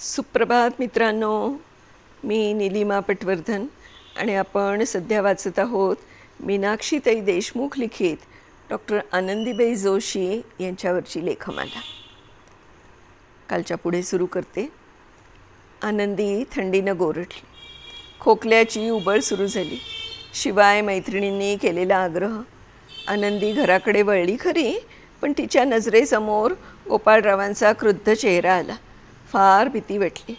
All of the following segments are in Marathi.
सुप्रभात मित्रांनो, मी नीलिमा पटवर्धन आणि आपण सध्या वाचत आहोत मीनाक्षीताई देशमुख लिखित डॉक्टर आनंदीबाई जोशी यांच्यावरची लेखमाला. कालच्या पुढे सुरू करते. आनंदी थंडीनं गोरठली. खोकल्याची उबळ सुरू झाली. शिवाय मैत्रिणींनी केलेला आग्रह. आनंदी घराकडे वळली खरी, पण तिच्या नजरेसमोर गोपाळरावांचा क्रुद्ध चेहरा आला. फार भीती वाटली.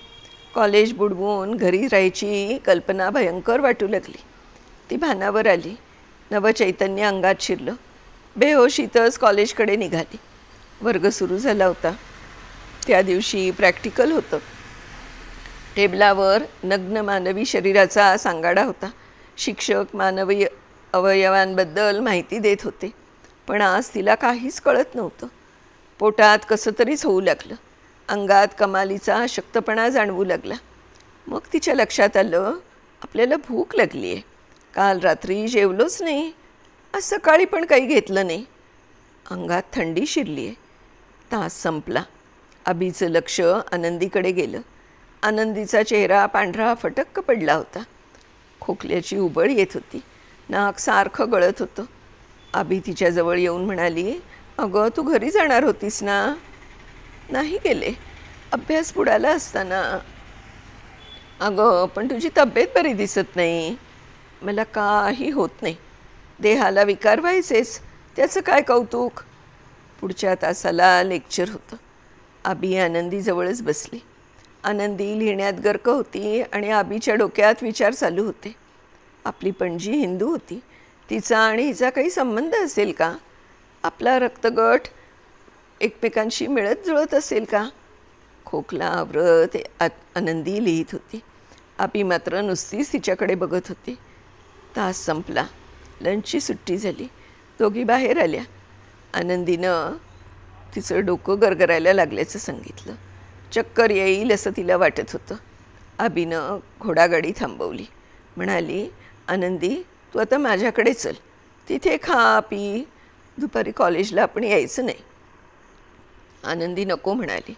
कॉलेज बुडवून घरी राहायची कल्पना भयंकर वाटू लागली. ती भानावर आली. नवचैतन्य अंगात शिरलं. बेहोशीतच कॉलेजकडे निघाली. वर्ग सुरू झाला होता. त्या दिवशी प्रॅक्टिकल होतं. टेबलावर नग्न मानवी शरीराचा सांगाडा होता. शिक्षक मानवी अवयवांबद्दल माहिती देत होते, पण आज तिला काहीच कळत नव्हतं. पोटात कसं तरीच होऊ लागलं. अंगात कमालीचा अशक्तपणा जाणवू लागला. मग तिच्या लक्षात आलं, आपल्याला भूक लागली आहे. काल रात्री जेवलोच नाही. आज सकाळी पण काही घेतलं नाही. अंगात थंडी शिरली आहे. तास संपला. अभिचं लक्ष आनंदीकडे गेलं. आनंदीचा चेहरा पांढरा फटक्क पडला होता. खोकल्याची उबळ येत होती. नाक सारखं गळत होतं. अभि तिच्याजवळ येऊन म्हणाली, अगं तू घरी जाणार होतीस ना? नाही गेले. अभ्यास बुडाला असताना. अगं पण तुझी तब्येत बरी दिसत नाही. मला काही होत नाही. देहाला विकार व्हायचेच, त्याचं काय कौतुक. पुढच्या तासाला लेक्चर होतं. अभि आनंदीजवळच बसली. आनंदी लिहिण्यात गर्क होती आणि अभिच्या डोक्यात विचार चालू होते. आपली पणजी हिंदू होती. तिचा आणि हिचा काही संबंध असेल का? आपला रक्तगट एकमेकांशी मिळत जुळत असेल का? खोकला आवरत आनंदी लिहित होती. अभि मात्र नुसतीच तिच्याकडे बघत होती. तास संपला. लंचची सुट्टी झाली. दोघी बाहेर आल्या. आनंदीनं तिचं डोकं गरगरायला लागल्याचं सांगितलं. चक्कर येईल असं तिला वाटत होतं. अभिनं घोडागाडी थांबवली. म्हणाली, आनंदी तू आता माझ्याकडे चल. तिथे खा पी. दुपारी कॉलेजला आपण यायचं नाही. आनंदी नको म्हणाली.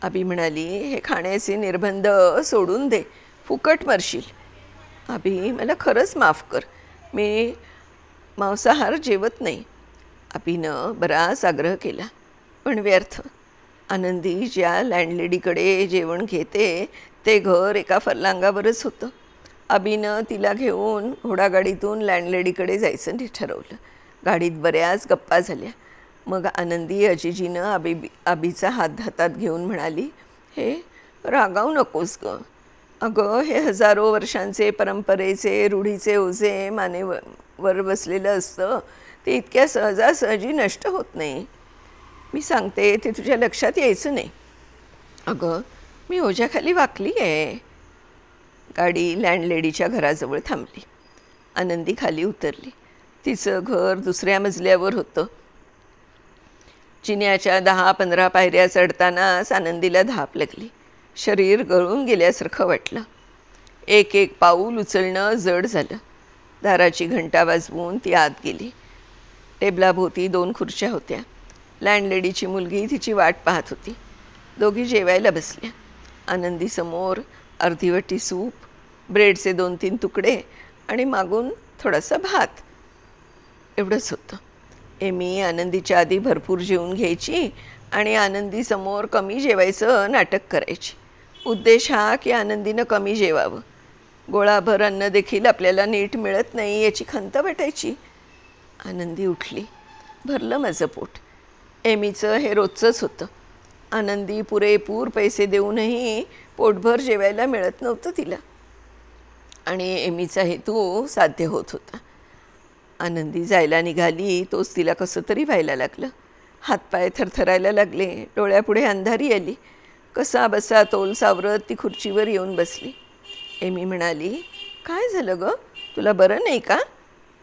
अभि म्हणाली, हे खाण्याचे निर्बंध सोडून दे. फुकट मरशील. अभि मला खरंच माफ कर. मी मांसाहार जेवत नाही. अभिनं बराच आग्रह केला, पण व्यर्थ. आनंदी ज्या लँडलेडीकडे जेवण घेते ते घर एका फरलांगावरच होतं. अभिनं तिला घेऊन घोडागाडीतून लँडलेडीकडे जायचं ठरवलं. गाडीत बऱ्याच गप्पा झाल्या. मग आनंदी अजिजीनं अभिचा हात हातात घेऊन म्हणाली, हे रागावू नकोस गं. अगं हे हजारो वर्षांचे परंपरेचे रूढीचे ओझे मानेवर बसलेलं असतं. ते इतक्या सहजासहजी नष्ट होत नाही. मी सांगते ते तुझ्या लक्षात यायचं नाही. अगं मी ओझ्याखाली वाकली आहे. गाडी लँडलेडीच्या घराजवळ थांबली. आनंदी खाली उतरली. तिचं घर दुसऱ्या मजल्यावर होतं. जिन्याच्या 10-15 पायऱ्या चढतानाच आनंदीला धाप लागली. शरीर गळून गेल्यासारखं वाटलं. एक एक पाऊल उचलणं जड झालं. दाराची घंटा वाजवून ती आत गेली. टेबलाभोवती 2 खुर्च्या होत्या. लँडलेडीची मुलगी तिची वाट पाहत होती. दोघी जेवायला बसल्या. आनंदीसमोर अर्धीवटी सूप, ब्रेडचे 2-3 तुकडे आणि मागून थोडासा भात, एवढंच होतं. एमी आनंदीच्या आधी भरपूर जेवून घ्यायची आणि आनंदीसमोर कमी जेवायचं नाटक करायची. उद्देश हा की आनंदीनं कमी जेवावं. गोळाभर अन्न देखील आपल्याला नीट मिळत नाही याची खंत वाटायची. आनंदी उठली. भरलं माझं पोट. एमीचं हे रोजचंच होतं. आनंदी पुरेपूर पैसे देऊनही पोटभर जेवायला मिळत नव्हतं तिला. आणि एमीचा हेतू साध्य होत होता. आनंदी जायला निघाली तोच तिला कसं तरी व्हायला लागलं. हातपाय थरथरायला लागले. डोळ्यापुढे अंधारी आली. कसा बसा तोल सावरत ती खुर्चीवर येऊन बसली. एमी म्हणाली, काय झालं गं? तुला बरं नाही का?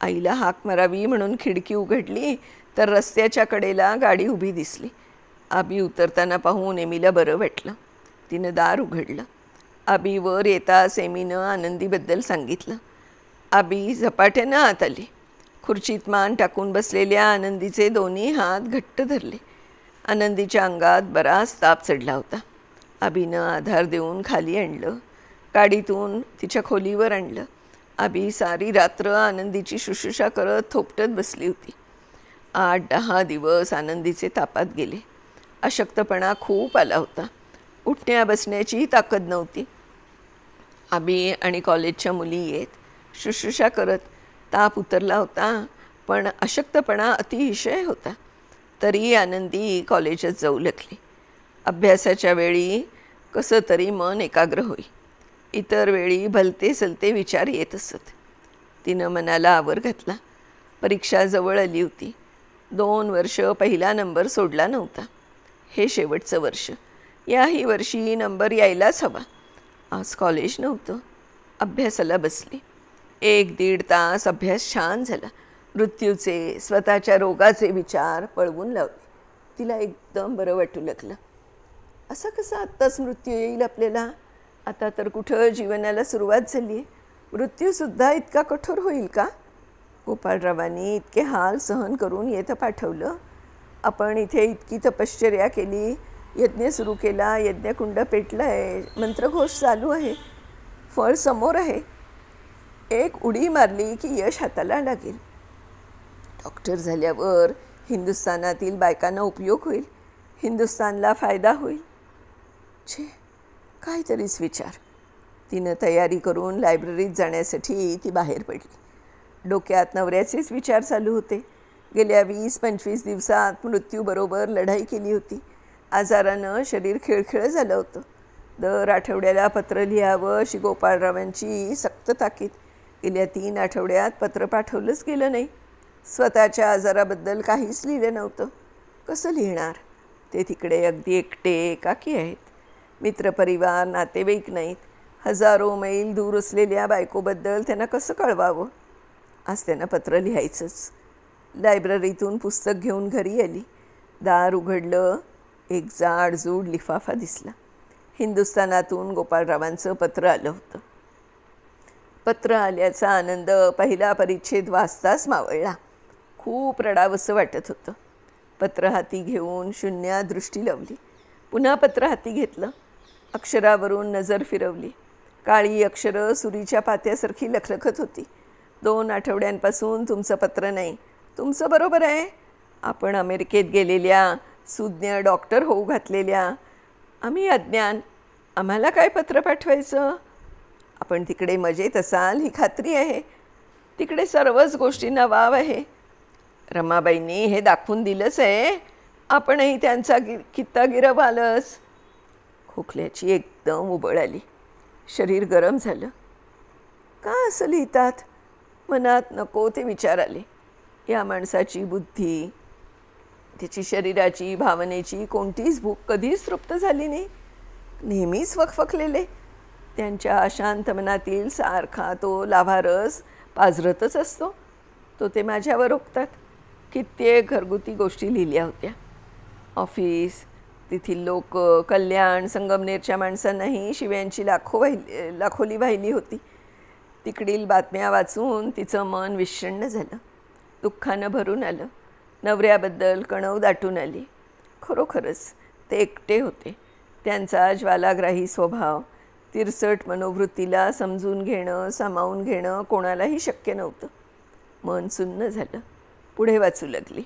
आईला हाक मारावी म्हणून खिडकी उघडली तर रस्त्याच्या कडेला गाडी उभी दिसली. अभि उतरताना पाहून एमीला बरं वाटलं. तिनं दार उघडलं. अभि वर येताच एमीनं आनंदीबद्दल सांगितलं. अभि झपाट्यानं आत आली. खुर्चीत मान टाकून बसलेल्या आनंदीचे दोन्ही हात घट्ट धरले. आनंदीच्या अंगात बराच ताप चढला होता. आबीनं आधार देऊन खाली आणलं, गाडीतून तिच्या खोलीवर आणलं. आबी सारी रात्र आनंदीची शुश्रूषा करत थोपटत बसली होती. 8-10 दिवस आनंदीचे तापात गेले. अशक्तपणा खूप आला होता. उठण्या बसण्याची ताकद नव्हती. आबी आणि कॉलेजच्या मुली येत शुश्रूषा करत. ताप उतरला होता, पण अशक्तपणा अतिशय होता. तरी आनंदी कॉलेजात जाऊ लागली. अभ्यासाच्या वेळी कसं तरी मन एकाग्र होई. इतर वेळी भलते सलते विचार येत असत. तिनं मनाला आवर घातला. परीक्षा जवळ आली होती. 2 वर्ष पहिला नंबर सोडला नव्हता. हे शेवटचं वर्ष. याही वर्षी नंबर यायलाच हवा. आज कॉलेज नव्हतं. अभ्यासाला बसली. 1-1.5 तास अभ्यास छान झाला. मृत्यूचे, स्वतःच्या रोगाचे विचार पळवून लावले. तिला एकदम बरं वाटू लागलं. असं कसं आत्ताच मृत्यू येईल आपल्याला? आता तर कुठं जीवनाला सुरुवात झाली आहे. मृत्यूसुद्धा इतका कठोर होईल का? गोपाळरावांनी इतके हाल सहन करून येतं पाठवलं. आपण इथे इतकी तपश्चर्या केली, यज्ञ सुरू केला, यज्ञकुंड पेटलं आहे, मंत्रघोष चालू आहे, फळ समोर आहे. एक उडी मारली की यश हाताला लागेल. डॉक्टर झाल्यावर हिंदुस्थानातील बायकांना उपयोग होईल, हिंदुस्थानला फायदा होईल. छे, काहीतरीच विचार. तिनं तयारी करून लायब्ररीत जाण्यासाठी ती बाहेर पडली. डोक्यात नवऱ्याचेच विचार चालू होते. गेल्या 20-25 दिवसात मृत्यूबरोबर लढाई केली होती. आजारानं शरीर खिळखिळं झालं होतं. दर आठवड्याला पत्र लिहावं अशी गोपाळरावांची सक्त ताकीद. गेल्या 3 आठवड्यात पत्र पाठवलंच गेलं नाही. स्वतःच्या आजाराबद्दल काहीच लिहिलं नव्हतं. कसं लिहिणार? ते तिकडे अगदी एकटे एकाकी आहेत. मित्रपरिवार, नातेवाईक नाहीत. हजारो मैल दूर असलेल्या बायकोबद्दल त्यांना कसं कळवावं? आज त्यांना पत्र लिहायचंच. लायब्ररीतून पुस्तक घेऊन घरी आली. दार उघडलं. एक जाडजूड लिफाफा दिसला. हिंदुस्थानातून गोपाळरावांचं पत्र आलं होतं. पत्र आल्याचा आनंद पहिला परिच्छेद वाचताच मावळला. खूप रडावंसं वाटत होतं. पत्र हाती घेऊन शून्यात दृष्टी लावली. पुन्हा पत्र हाती घेतलं. अक्षरावरून नजर फिरवली. काळी अक्षरं सुरीच्या पात्यासारखी लखलखत होती. 2 आठवड्यांपासून तुमचं पत्र नाही. तुमचं बरोबर आहे. आपण अमेरिकेत गेलेल्या, सुज्ञ डॉक्टर होऊ घातलेल्या. आम्ही अज्ञान. आम्हाला काय पत्र पाठवायचं? आपण तिकडे मजेत असाल ही खात्री आहे. तिकडे सर्वच गोष्टींना वाव आहे. रमाबाईंनी हे दाखवून दिलंच आहे. आपणही त्यांचा कित्ता गिरवालच. खोकल्याची एकदम उबळ आली. शरीर गरम झालं. का असं लिहितात? मनात नको ते विचार आले. या माणसाची बुद्धी, त्याची शरीराची, भावनेची कोणतीच भूक कधीच तृप्त झाली नाही. नेहमीच फकफकलेले. त्यांच्या अशांत मनातील सारखा तो लाभारस पाझरतच असतो. तो ते माझ्यावर ओकतात. कित्येक घरगुती गोष्टी लिहिल्या होत्या. ऑफिस, तेथील लोक, कल्याण, संगमनेरच्या माणसांनाही शिव्यांची लाखोली वाहिली होती. तिकडील बातम्या वाचून तिचं मन विषण्ण झालं. दुःखानं भरून आलं. नवऱ्याबद्दल कणव दाटून आली. खरोखरच ते एकटे होते. त्यांचा ज्वालाग्राही स्वभाव, तिरसट मनोवृत्तीला समजून घेणं, सामावून घेणं कोणालाही शक्य नव्हतं. मन सुन्न झालं. पुढे वाचू लागली.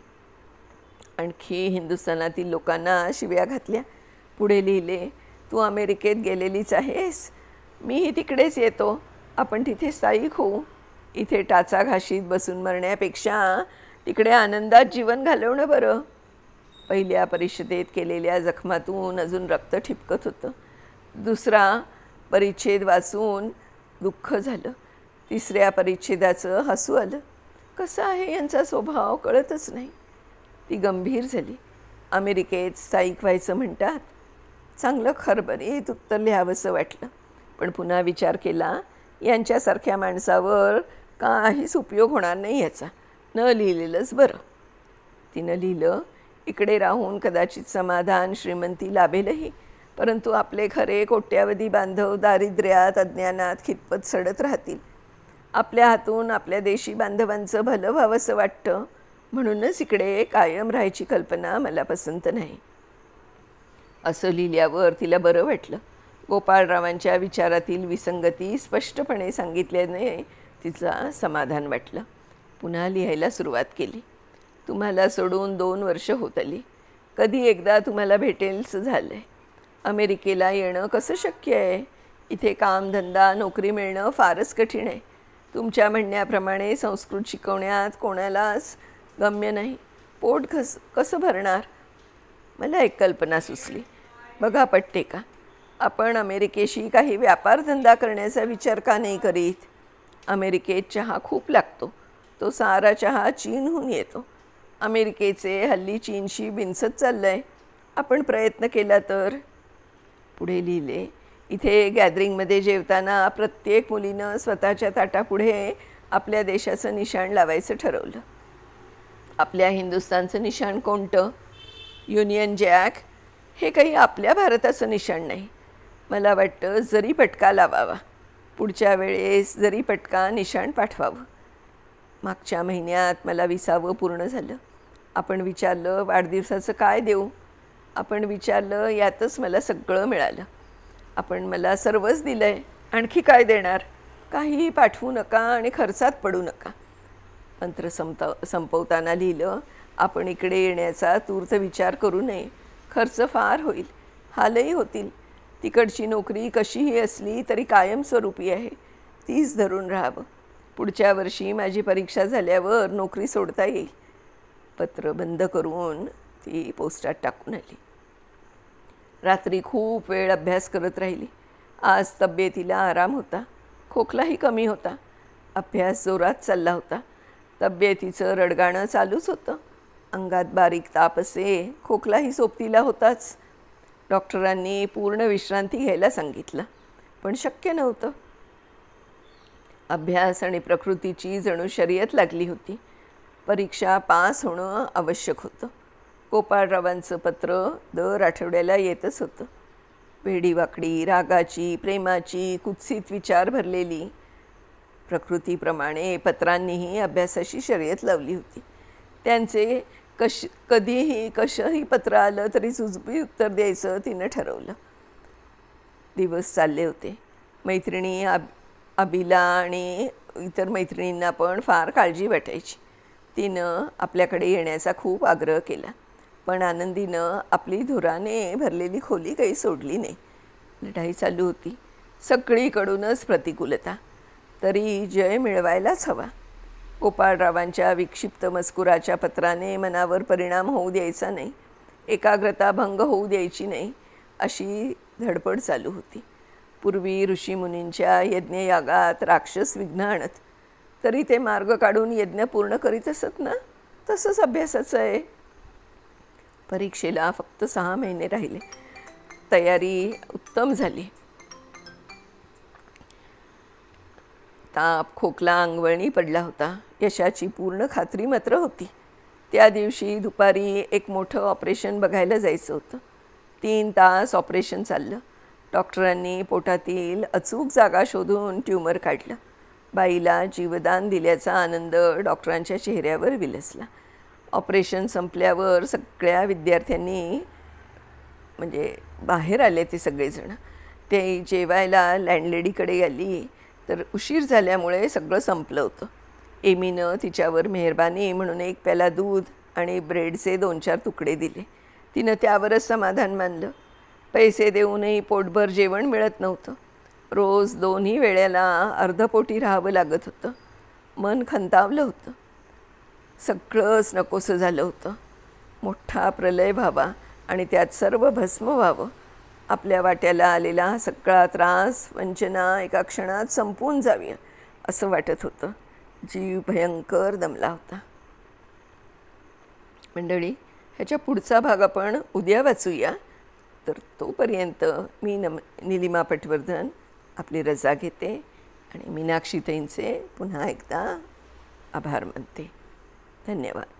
आणखी हिंदुस्थानातील लोकांना शिव्या घातल्या. पुढे लिहिले, तू अमेरिकेत गेलेलीच आहेस. मीही तिकडेच येतो. आपण तिथे स्थायिक होऊ. इथे टाचा घाशीत बसून मरण्यापेक्षा तिकडे आनंदात जीवन घालवणं बरं. पहिल्या परिषदेत केलेल्या जखमातून अजून रक्त ठिपकत होतं. दुसरा परिच्छेद वाचून दुःख झालं. तिसऱ्या परिच्छेदाचं हसू आलं. कसं आहे यांचा स्वभाव कळतच नाही. ती गंभीर झाली. अमेरिकेत स्थायिक व्हायचं म्हणतात. चांगलं खरबरीत उत्तर लिहावंसं वाटलं. पण पुन्हा विचार केला, यांच्यासारख्या माणसावर काहीच उपयोग होणार नाही याचा. न लिहिलेलंच बरं. तिनं लिहिलं, इकडे राहून कदाचित समाधान, श्रीमंती लाभेलही, परंतु आपले खरे कोट्यावधी बांधव दारिद्र्यात, अज्ञानात खितपत सडत राहतील. आपल्या हातून आपल्या देशी बांधवांचं भलं व्हावंसं वाटतं. म्हणूनच इकडे कायम राहायची कल्पना मला पसंत नाही. असं लिहिल्यावर तिला बरं वाटलं. गोपाळरावांच्या विचारातील विसंगती स्पष्टपणे सांगितल्याने तिचं समाधान वाटलं. पुन्हा लिहायला सुरुवात केली. तुम्हाला सोडून 2 वर्ष होत आली. कधी एकदा तुम्हाला भेटेलच झालं आहे. अमेरिकेला येणं कसं शक्य आहे? इथे कामधंदा नोकरी मिळणं फारच कठीण आहे. तुमच्या म्हणण्याप्रमाणे संस्कृत शिकवण्यात कोणालाच गम्य नाही. पोट कसं भरणार? मला एक कल्पना सुचली. बघा पटते का? आपण अमेरिकेशी काही व्यापारधंदा करण्याचा विचार का नाही करीत? अमेरिकेत चहा खूप लागतो. तो सारा चहा चीनहून येतो. अमेरिकेचे हल्ली चीनशी बिनसत चाललं आहे. आपण प्रयत्न केला तर. पुढे लिहिले, इथे गॅदरिंगमध्ये जेवताना प्रत्येक मुलीनं स्वतःच्या ताटापुढे आपल्या देशाचं निशाण लावायचं ठरवलं. आपल्या हिंदुस्थानचं निशाण कोणतं? Union jack. हे काही आपल्या भारताचं निशाण नाही. मला वाटतं जरी पटका लावावा. पुढच्या वेळेस जरी पटका निशाण पाठवावं. मागच्या महिन्यात मला 20वं पूर्ण झालं. आपण विचारलं वाढदिवसाचं काय देऊ? आपण विचारलं यातच मला सगळं मिळालं. आपण मला सर्वच दिलं आहे. आणखी काय देणार? काहीही पाठवू नका आणि खर्चात पडू नका. मंत्र संपवताना लिहिलं, आपण इकडे येण्याचा तूर्त विचार करू नये. खर्च फार होईल, हालही होतील. तिकडची नोकरी कशीही असली तरी कायमस्वरूपी आहे. तीच धरून राहावं. पुढच्या वर्षी माझी परीक्षा झाल्यावर नोकरी सोडता येईल. पत्र बंद करून ती पोस्टात टाकून आली. रात्री खूप वेळ अभ्यास करत राहिली. आज तब्येतीला आराम होता. खोकलाही कमी होता. अभ्यास जोरात चालला होता. तब्येतीचं रडगाणं चालूच होतं. अंगात बारीक ताप असे, खोकलाही सोबतीला होताच. डॉक्टरांनी पूर्ण विश्रांती घ्यायला सांगितलं, पण शक्य नव्हतं. अभ्यास आणि प्रकृतीची जणू शर्यत लागली होती. परीक्षा पास होणं आवश्यक होतं. गोपाळरावांचं पत्र दर आठवड्याला येतच होतं. वेडीवाकडी, रागाची, प्रेमाची, कुत्सित विचार भरलेली. प्रकृतीप्रमाणे पत्रांनीही अभ्यासाशी शर्यत लावली होती. त्यांचे कधीही कशंही पत्र आलं तरी जुजबी उत्तर द्यायचं तिनं ठरवलं. दिवस चालले होते. मैत्रिणी अबिला आणि इतर मैत्रिणींना पण फार काळजी वाटायची. तिनं आपल्याकडे येण्याचा खूप आग्रह केला, पण आनंदीनं आपली धुराने भरलेली खोली काही सोडली नाही. लढाई चालू होती. सगळीकडूनच प्रतिकूलता. तरी जय मिळवायलाच हवा. गोपाळरावांच्या विक्षिप्त मजकुराच्या पत्राने मनावर परिणाम होऊ द्यायचा नाही. एकाग्रता भंग होऊ द्यायची नाही, अशी धडपड चालू होती. पूर्वी ऋषीमुनींच्या यज्ञयागात राक्षस विघ्न आणत, तरी ते मार्ग काढून यज्ञ पूर्ण करीत असत ना, तसंच अभ्यासाचं आहे. परीक्षेला फक्त 6 महिने राहिले. तयारी उत्तम झाली. ताप, खोकला, अंगवळणी पडला होता. यशाची पूर्ण खात्री मात्र होती. त्या दिवशी दुपारी एक मोठं ऑपरेशन बघायला जायचं होतं. 3 तास ऑपरेशन चाललं. डॉक्टरांनी पोटातील अचूक जागा शोधून ट्यूमर काढलं. बाईला जीवदान दिल्याचा आनंद डॉक्टरांच्या चेहऱ्यावर विलसला. ऑपरेशन संपल्यावर सगळ्या विद्यार्थ्यांनी म्हणजे बाहेर आले ते सगळेजण. ते जेवायला लँडलेडीकडे आली तर उशीर झाल्यामुळे सगळं संपलं होतं. एमीनं तिच्यावर मेहरबानी म्हणून 1 प्याला दूध आणि ब्रेडचे 2-4 तुकडे दिले. तिनं त्यावरच समाधान मानलं. पैसे देऊनही पोटभर जेवण मिळत नव्हतं. रोज 2ही वेळेला अर्धपोटी राहावं लागत होतं. मन खंतावलं होतं. सगळंच नकोसं झालं होतं. मोठा प्रलय व्हावा आणि त्यात सर्व भस्म व्हावं. आपल्या वाट्याला आलेला हा सगळा त्रास, वंचना एका क्षणात संपून जावी असं वाटत होतं. जीव भयंकर दमला होता. मंडळी, ह्याच्या पुढचा भाग आपण उद्या वाचूया. तर तोपर्यंत मी निलिमा पटवर्धन आपली रजा घेते आणि मीनाक्षीताईंचे पुन्हा एकदा आभार मानते. धन्यवाद.